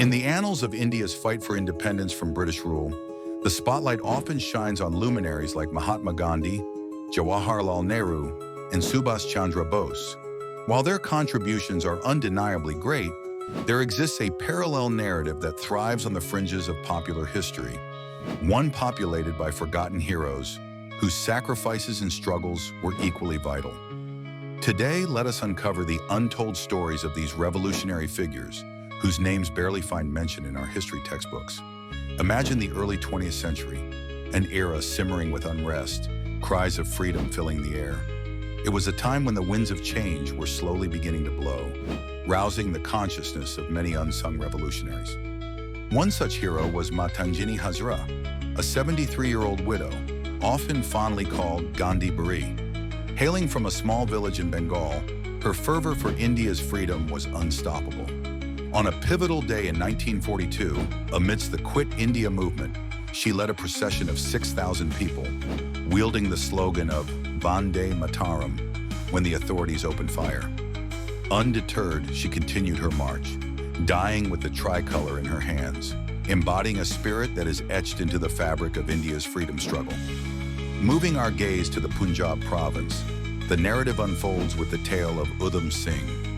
In the annals of India's fight for independence from British rule, the spotlight often shines on luminaries like Mahatma Gandhi, Jawaharlal Nehru, and Subhas Chandra Bose. While their contributions are undeniably great, there exists a parallel narrative that thrives on the fringes of popular history, one populated by forgotten heroes whose sacrifices and struggles were equally vital. Today, let us uncover the untold stories of these revolutionary figures whose names barely find mention in our history textbooks. Imagine the early 20th century, an era simmering with unrest, cries of freedom filling the air. It was a time when the winds of change were slowly beginning to blow, rousing the consciousness of many unsung revolutionaries. One such hero was Matanjini Hazra, a 73-year-old widow, often fondly called Gandhi Bari. Hailing from a small village in Bengal, her fervor for India's freedom was unstoppable. On a pivotal day in 1942, amidst the Quit India movement, she led a procession of 6,000 people, wielding the slogan of Vande Mataram when the authorities opened fire. Undeterred, she continued her march, dying with the tricolor in her hands, embodying a spirit that is etched into the fabric of India's freedom struggle. Moving our gaze to the Punjab province, the narrative unfolds with the tale of Udham Singh.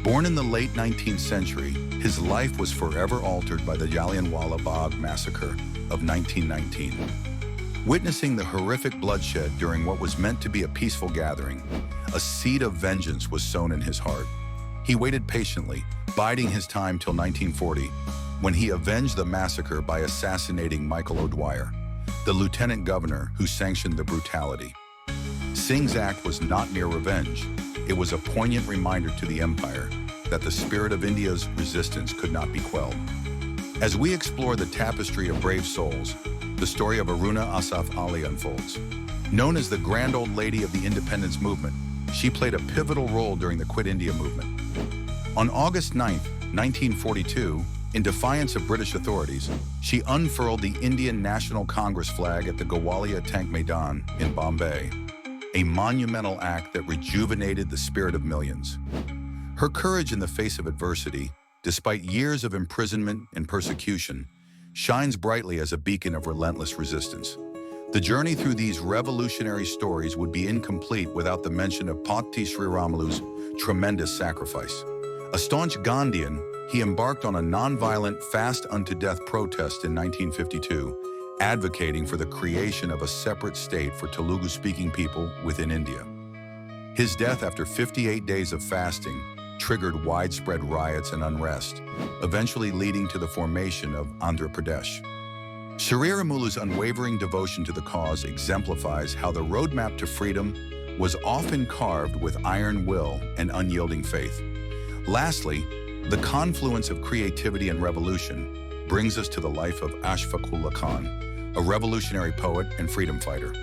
Born in the late 19th century, his life was forever altered by the Jallianwala Bagh massacre of 1919. Witnessing the horrific bloodshed during what was meant to be a peaceful gathering, a seed of vengeance was sown in his heart. He waited patiently, biding his time till 1940, when he avenged the massacre by assassinating Michael O'Dwyer, the lieutenant governor who sanctioned the brutality. Singh's act was not mere revenge. It was a poignant reminder to the empire that the spirit of India's resistance could not be quelled. As we explore the tapestry of brave souls, the story of Aruna Asaf Ali unfolds. Known as the Grand Old Lady of the independence movement, she played a pivotal role during the Quit India movement. On August 9, 1942, in defiance of British authorities, she unfurled the Indian National Congress flag at the Gowalia Tank Maidan in Bombay, a monumental act that rejuvenated the spirit of millions. Her courage in the face of adversity, despite years of imprisonment and persecution, shines brightly as a beacon of relentless resistance. The journey through these revolutionary stories would be incomplete without the mention of Potti Sriramalu's tremendous sacrifice. A staunch Gandhian, he embarked on a nonviolent fast-unto-death protest in 1952, advocating for the creation of a separate state for Telugu-speaking people within India. His death after 58 days of fasting triggered widespread riots and unrest, eventually leading to the formation of Andhra Pradesh. Sriramalu's unwavering devotion to the cause exemplifies how the roadmap to freedom was often carved with iron will and unyielding faith. Lastly, the confluence of creativity and revolution brings us to the life of Ashfaqullah Khan, a revolutionary poet and freedom fighter.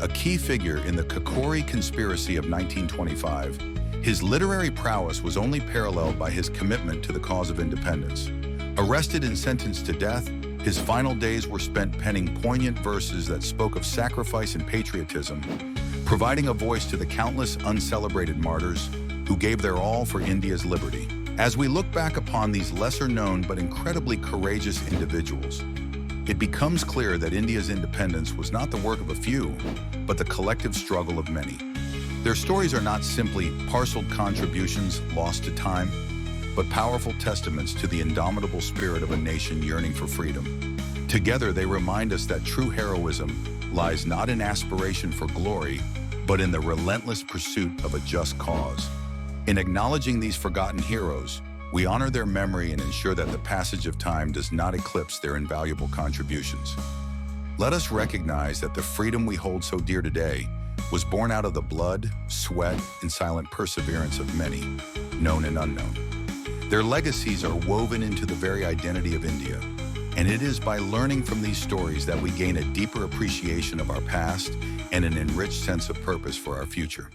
A key figure in the Kakori conspiracy of 1925, his literary prowess was only paralleled by his commitment to the cause of independence. Arrested and sentenced to death, his final days were spent penning poignant verses that spoke of sacrifice and patriotism, providing a voice to the countless uncelebrated martyrs who gave their all for India's liberty. As we look back upon these lesser-known but incredibly courageous individuals, it becomes clear that India's independence was not the work of a few, but the collective struggle of many. Their stories are not simply parceled contributions lost to time, but powerful testaments to the indomitable spirit of a nation yearning for freedom. Together, they remind us that true heroism lies not in aspiration for glory, but in the relentless pursuit of a just cause. In acknowledging these forgotten heroes, we honor their memory and ensure that the passage of time does not eclipse their invaluable contributions. Let us recognize that the freedom we hold so dear today was born out of the blood, sweat, and silent perseverance of many, known and unknown. Their legacies are woven into the very identity of India, and it is by learning from these stories that we gain a deeper appreciation of our past and an enriched sense of purpose for our future.